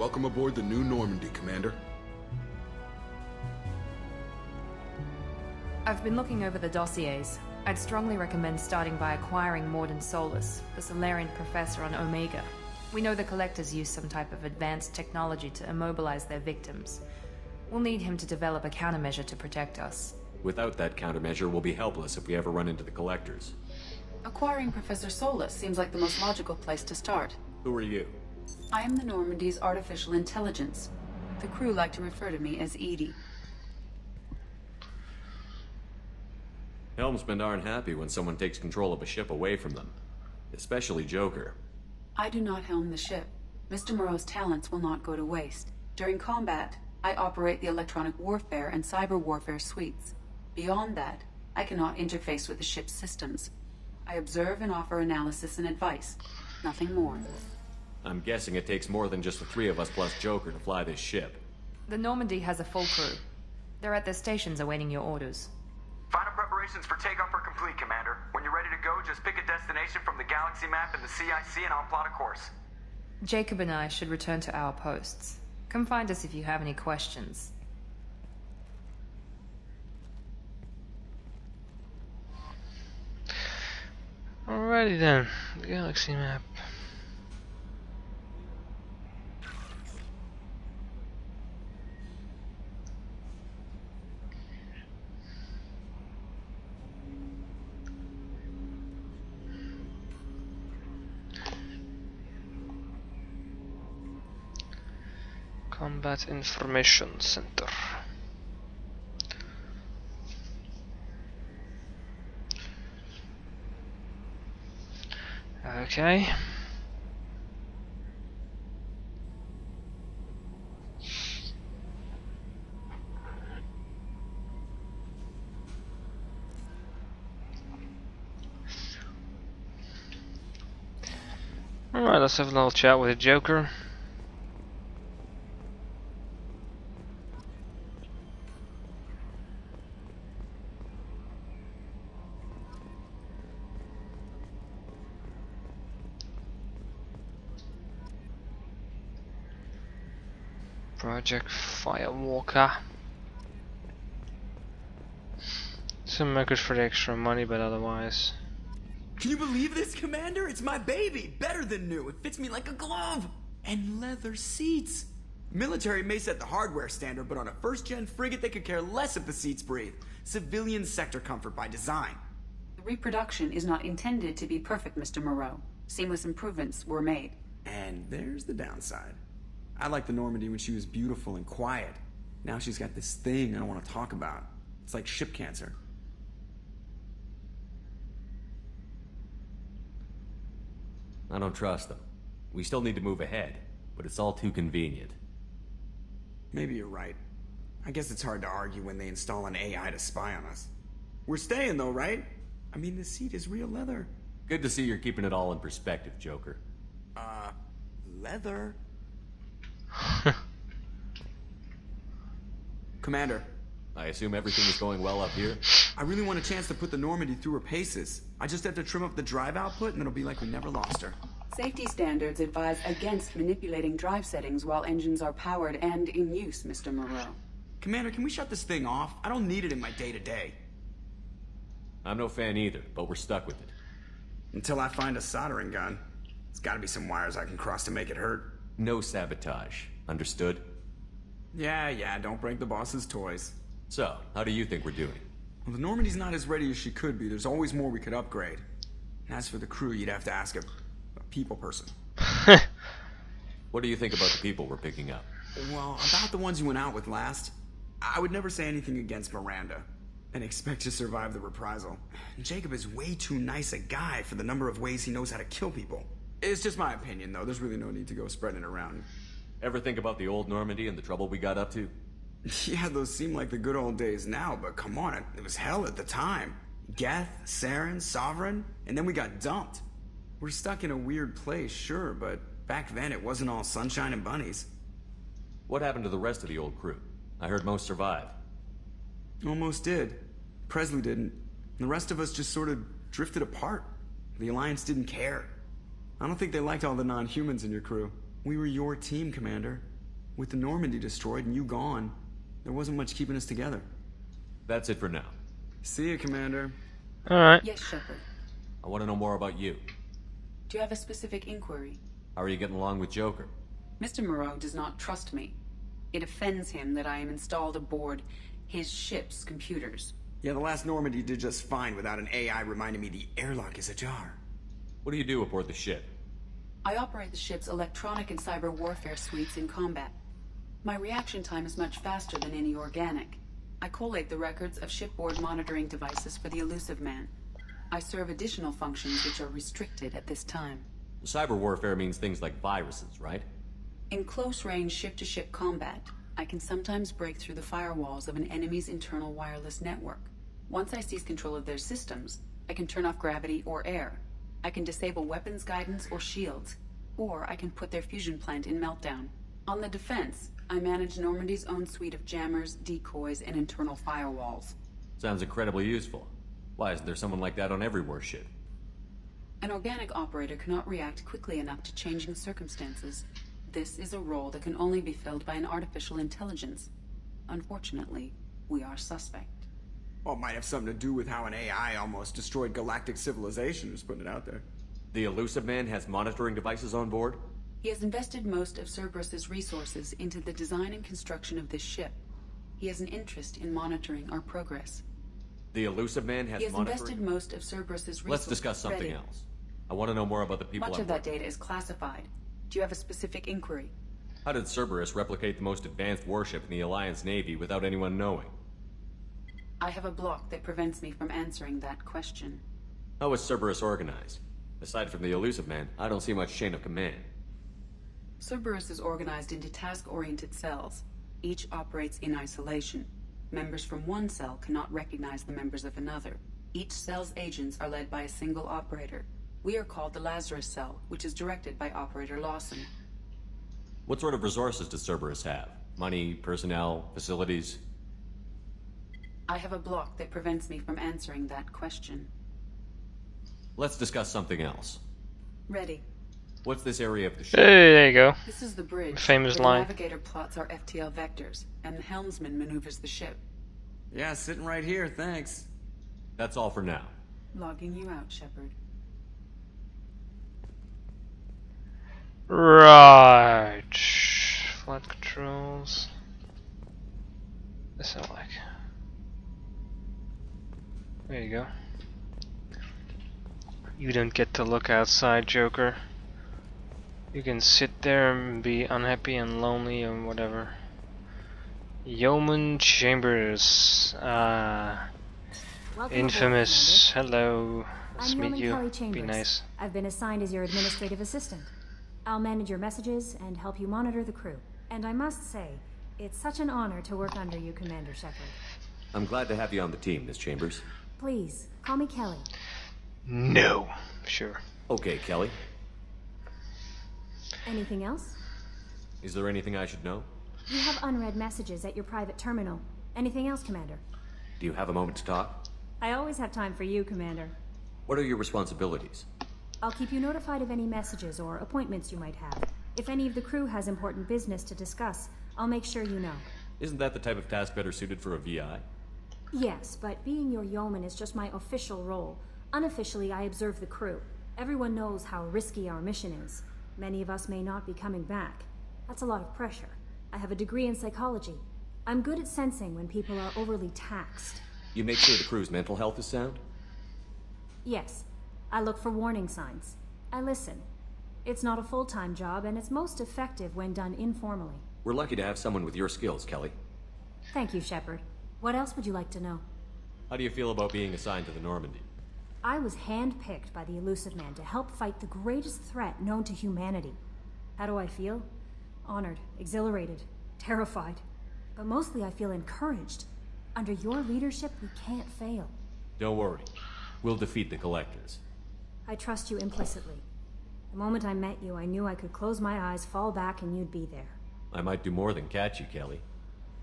Welcome aboard the new Normandy, Commander. I've been looking over the dossiers. I'd strongly recommend starting by acquiring Morden Solus, the Solarian professor on Omega. We know the Collectors use some type of advanced technology to immobilize their victims. We'll need him to develop a countermeasure to protect us. Without that countermeasure, we'll be helpless if we ever run into the Collectors. Acquiring Professor Solus seems like the most logical place to start. Who are you? I am the Normandy's artificial intelligence. The crew like to refer to me as Edie. Helmsmen aren't happy when someone takes control of a ship away from them. Especially Joker. I do not helm the ship. Mr. Moreau's talents will not go to waste. During combat, I operate the electronic warfare and cyber warfare suites. Beyond that, I cannot interface with the ship's systems. I observe and offer analysis and advice. Nothing more. I'm guessing it takes more than just the three of us plus Joker to fly this ship. The Normandy has a full crew. They're at their stations awaiting your orders. Final preparations for takeoff are complete, Commander. When you're ready to go, just pick a destination from the galaxy map and the CIC and I'll plot a course. Jacob and I should return to our posts. Come find us if you have any questions. Alrighty then, the galaxy map. Combat Information Center. Okay. Alright, let's have a little chat with the Joker. Project Firewalker. Some makers for the extra money, but otherwise. Can you believe this, Commander? It's my baby! Better than new. It fits me like a glove! And leather seats! Military may set the hardware standard, but on a first-gen frigate they could care less if the seats breathe. Civilian sector comfort by design. The reproduction is not intended to be perfect, Mr. Moreau. Seamless improvements were made. And there's the downside. I liked the Normandy when she was beautiful and quiet. Now she's got this thing I don't want to talk about. It's like ship cancer. I don't trust them. We still need to move ahead, but it's all too convenient. Maybe you're right. I guess it's hard to argue when they install an AI to spy on us. We're staying though, right? I mean, the seat is real leather. Good to see you're keeping it all in perspective, Joker. Leather? Commander. I assume everything is going well up here? I really want a chance to put the Normandy through her paces. I just have to trim up the drive output and it'll be like we never lost her. Safety standards advise against manipulating drive settings while engines are powered and in use, Mr. Moreau. Commander, can we shut this thing off? I don't need it in my day-to-day. I'm no fan either, but we're stuck with it. Until I find a soldering gun. There's gotta be some wires I can cross to make it hurt. No sabotage. Understood? Yeah, don't break the boss's toys. So, how do you think we're doing? Well, the Normandy's not as ready as she could be. There's always more we could upgrade. And as for the crew, you'd have to ask a people person. What do you think about the people we're picking up? Well, about the ones you went out with last, I would never say anything against Miranda and expect to survive the reprisal. Jacob is way too nice a guy for the number of ways he knows how to kill people. It's just my opinion, though. There's really no need to go spreading it around. Ever think about the old Normandy and the trouble we got up to? Yeah, those seem like the good old days now, but come on, it was hell at the time. Geth, Saren, Sovereign, and then we got dumped. We're stuck in a weird place, sure, but back then it wasn't all sunshine and bunnies. What happened to the rest of the old crew? I heard most survived. Almost did. Presley didn't. The rest of us just sort of drifted apart. The Alliance didn't care. I don't think they liked all the non-humans in your crew. We were your team, Commander. With the Normandy destroyed and you gone, there wasn't much keeping us together. That's it for now. See you, Commander. Alright. Yes, Shepard. I want to know more about you. Do you have a specific inquiry? How are you getting along with Joker? Mr. Moreau does not trust me. It offends him that I am installed aboard his ship's computers. Yeah, the last Normandy did just fine without an AI reminding me the airlock is ajar. What do you do aboard the ship? I operate the ship's electronic and cyber warfare suites in combat. My reaction time is much faster than any organic. I collate the records of shipboard monitoring devices for the Elusive Man. I serve additional functions which are restricted at this time. Cyber warfare means things like viruses, right? In close-range ship-to-ship combat, I can sometimes break through the firewalls of an enemy's internal wireless network. Once I seize control of their systems, I can turn off gravity or air. I can disable weapons guidance or shields, or I can put their fusion plant in meltdown. On the defense, I manage Normandy's own suite of jammers, decoys, and internal firewalls. Sounds incredibly useful. Why isn't there someone like that on every warship? An organic operator cannot react quickly enough to changing circumstances. This is a role that can only be filled by an artificial intelligence. Unfortunately, we are suspect. Well, it might have something to do with how an AI almost destroyed galactic civilization, just putting it out there. The Elusive Man has monitoring devices on board? He has invested most of Cerberus's resources into the design and construction of this ship. He has an interest in monitoring our progress. The Elusive Man has He has monitoring... invested most of Cerberus's resources. Let's discuss something else. I want to know more about the people Much on of board. that data is classified. Do you have a specific inquiry? How did Cerberus replicate the most advanced warship in the Alliance Navy without anyone knowing? I have a block that prevents me from answering that question. How is Cerberus organized? Aside from the Elusive Man, I don't see much chain of command. Cerberus is organized into task-oriented cells. Each operates in isolation. Members from one cell cannot recognize the members of another. Each cell's agents are led by a single operator. We are called the Lazarus Cell, which is directed by Operator Lawson. What sort of resources does Cerberus have? Money, personnel, facilities? I have a block that prevents me from answering that question. Let's discuss something else. Ready. What's this area of the ship? Hey, there you go. This is the bridge. Famous The line. navigator plots our FTL vectors, and the helmsman maneuvers the ship. Yeah, sitting right here, thanks. That's all for now. Logging you out, Shepard. Right. Flight controls. This I like. There you go. You don't get to look outside, Joker. You can sit there and be unhappy and lonely and whatever. Yeoman Chambers. Welcome Infamous. aboard, Hello. Let's I'm meet Yeoman you. Kelly Chambers. Be nice. I've been assigned as your administrative assistant. I'll manage your messages and help you monitor the crew. And I must say, it's such an honor to work under you, Commander Shepard. I'm glad to have you on the team, Miss Chambers. Please, call me Kelly. No. Sure. Okay, Kelly. Anything else? Is there anything I should know? You have unread messages at your private terminal. Anything else, Commander? Do you have a moment to talk? I always have time for you, Commander. What are your responsibilities? I'll keep you notified of any messages or appointments you might have. If any of the crew has important business to discuss, I'll make sure you know. Isn't that the type of task better suited for a VI? Yes, but being your yeoman is just my official role. Unofficially, I observe the crew. Everyone knows how risky our mission is. Many of us may not be coming back. That's a lot of pressure. I have a degree in psychology. I'm good at sensing when people are overly taxed. You make sure the crew's mental health is sound? Yes, I look for warning signs. I listen. It's not a full-time job, and it's most effective when done informally. We're lucky to have someone with your skills, Kelly. Thank you, Shepard. What else would you like to know? How do you feel about being assigned to the Normandy? I was handpicked by the Elusive Man to help fight the greatest threat known to humanity. How do I feel? Honored, exhilarated, terrified. But mostly I feel encouraged. Under your leadership, we can't fail. Don't worry. We'll defeat the Collectors. I trust you implicitly. The moment I met you, I knew I could close my eyes, fall back, and you'd be there. I might do more than catch you, Kelly.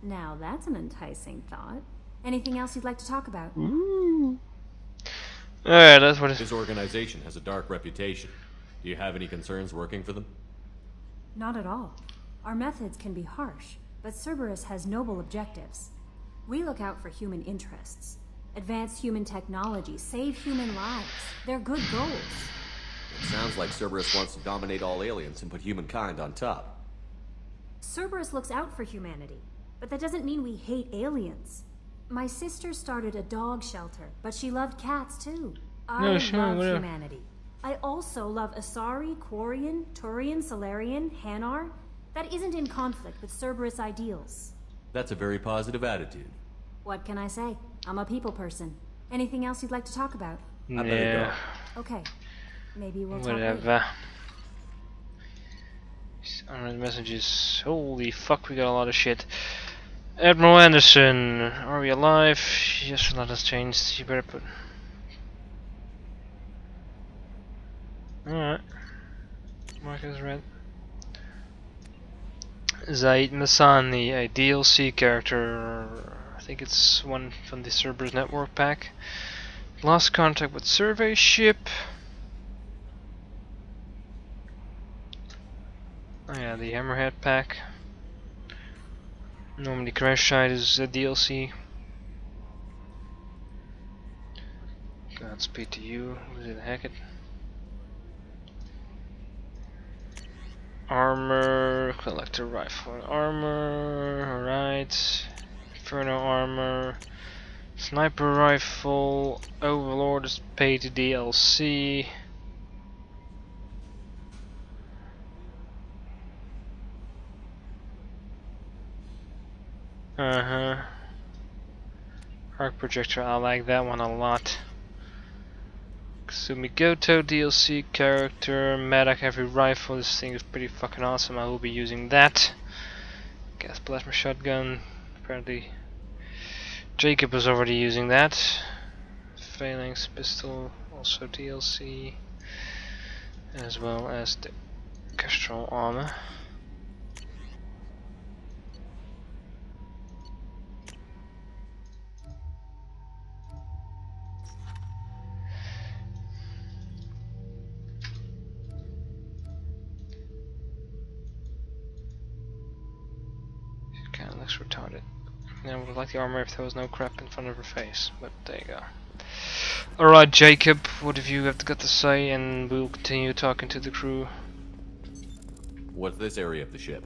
Now that's an enticing thought. Anything else you'd like to talk about? Alright, that's what This organization has a dark reputation. Do you have any concerns working for them? Not at all. Our methods can be harsh, but Cerberus has noble objectives. We look out for human interests. Advance human technology, save human lives. They're good goals. It sounds like Cerberus wants to dominate all aliens and put humankind on top. Cerberus looks out for humanity, but that doesn't mean we hate aliens. My sister started a dog shelter, but she loved cats too. I love humanity. I also love Asari, Quarian, Turian, Solarian, Hanar. That isn't in conflict with Cerberus ideals. That's a very positive attitude. What can I say? I'm a people person. Anything else you'd like to talk about? I better go. Okay. Maybe we'll talk Whatever. later. Unread messages. Holy fuck, we got a lot of shit. Admiral Anderson, are we alive? Yes, a lot has changed. You better put. Alright. Mark is red. Zaid Masani, a DLC character. I think it's one from the Cerberus network pack. Lost contact with survey ship. Oh yeah, the Hammerhead pack. Normandy crash site is a DLC. Godspeed to you. Who's it? Hackett. Armor, collector rifle, armor, alright. Inferno armor, sniper rifle, Overlord is paid to DLC. Arc projector, I like that one a lot. Sumigoto DLC character, Medak heavy rifle, this thing is pretty fucking awesome, I will be using that. Gas plasma shotgun, apparently Jacob was already using that. Phalanx pistol, also DLC, as well as the Castrol armor. Looks retarded. I would like the armor if there was no crap in front of her face, but there you go. Alright, Jacob, what have you got to say, and we'll continue talking to the crew. What's this area of the ship?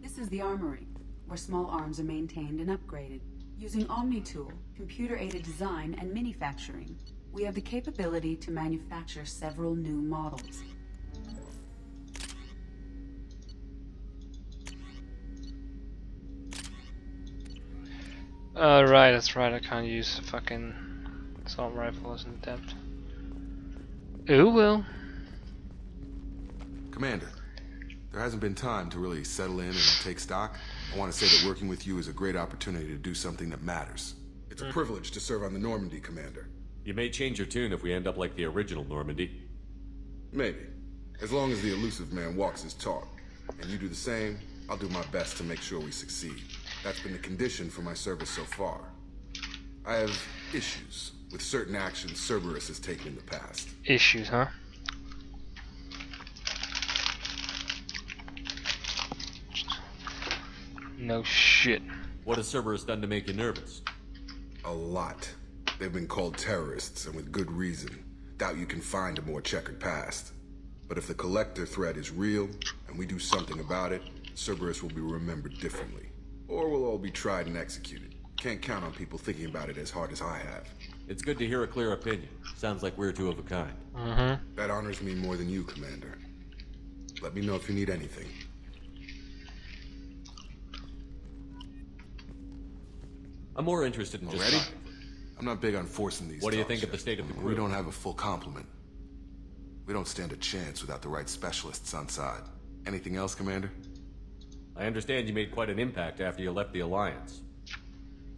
This is the armory, where small arms are maintained and upgraded. Using Omni-Tool, computer-aided design, and manufacturing, we have the capability to manufacture several new models. Right, that's right, I can't use a fucking assault rifle as an adept. Oh well. Commander, there hasn't been time to really settle in and take stock. I want to say that working with you is a great opportunity to do something that matters. It's a privilege to serve on the Normandy, Commander. You may change your tune if we end up like the original Normandy. Maybe. As long as the elusive man walks his talk, and you do the same, I'll do my best to make sure we succeed. That's been the condition for my service so far. I have issues with certain actions Cerberus has taken in the past. Issues, huh? No shit. What has Cerberus done to make you nervous? A lot. They've been called terrorists, and with good reason. Doubt you can find a more checkered past. But if the Collector threat is real, and we do something about it, Cerberus will be remembered differently. Or we'll all be tried and executed. Can't count on people thinking about it as hard as I have. It's good to hear a clear opinion. Sounds like we're two of a kind. That honors me more than you, Commander. Let me know if you need anything. I'm more interested in just Already? talking. I'm not big on forcing these What do you talks think of yet. the state of the crew? We don't have a full complement. We don't stand a chance without the right specialists on side. Anything else, Commander? I understand you made quite an impact after you left the Alliance.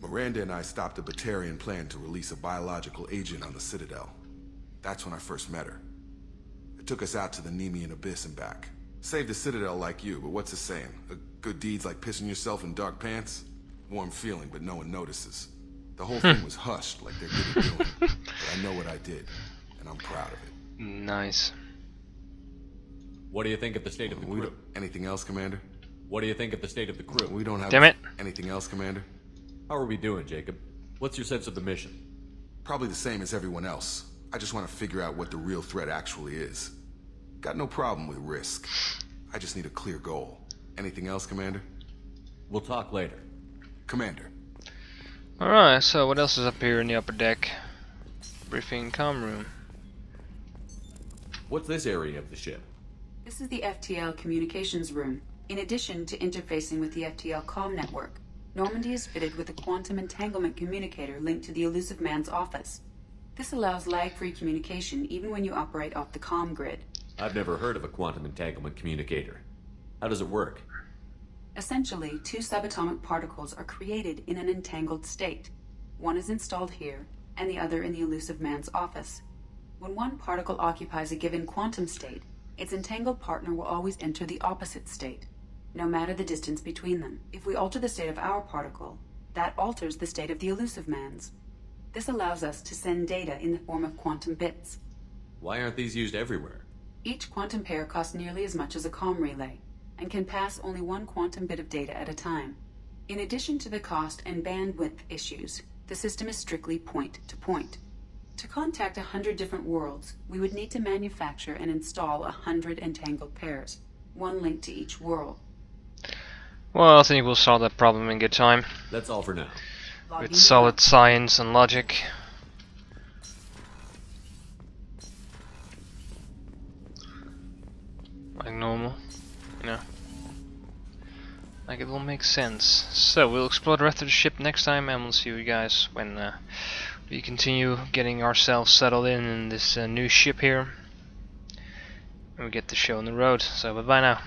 Miranda and I stopped a Batarian plan to release a biological agent on the Citadel. That's when I first met her. It took us out to the Nemean Abyss and back. Saved the Citadel like you, but what's the saying? A good deed's like pissing yourself in dark pants? Warm feeling, but no one notices. The whole thing was hushed like they're good at doing. But I know what I did, and I'm proud of it. Nice. What do you think of the state of the crew? Anything else, Commander? What do you think of the state of the crew? We don't have Damn it. anything else, Commander? How are we doing, Jacob? What's your sense of the mission? Probably the same as everyone else. I just want to figure out what the real threat actually is. Got no problem with risk. I just need a clear goal. Anything else, Commander? We'll talk later. Commander. Alright, so what else is up here in the upper deck? Briefing comm room. What's this area of the ship? This is the FTL communications room. In addition to interfacing with the FTL comm network, Normandy is fitted with a quantum entanglement communicator linked to the Elusive Man's office. This allows lag-free communication even when you operate off the comm grid. I've never heard of a quantum entanglement communicator. How does it work? Essentially, two subatomic particles are created in an entangled state. One is installed here, and the other in the Elusive Man's office. When one particle occupies a given quantum state, its entangled partner will always enter the opposite state, no matter the distance between them. If we alter the state of our particle, that alters the state of the Elusive Man's. This allows us to send data in the form of quantum bits. Why aren't these used everywhere? Each quantum pair costs nearly as much as a comm relay, and can pass only one quantum bit of data at a time. In addition to the cost and bandwidth issues, the system is strictly point-to-point. To contact 100 different worlds, we would need to manufacture and install 100 entangled pairs, one linked to each world. Well, I think we'll solve that problem in good time. That's all for now. With solid science and logic. Like normal, you know. Like it will make sense. So we'll explore the rest of the ship next time, and we'll see you guys when we continue getting ourselves settled in this new ship here, and we get the show on the road. So bye bye now.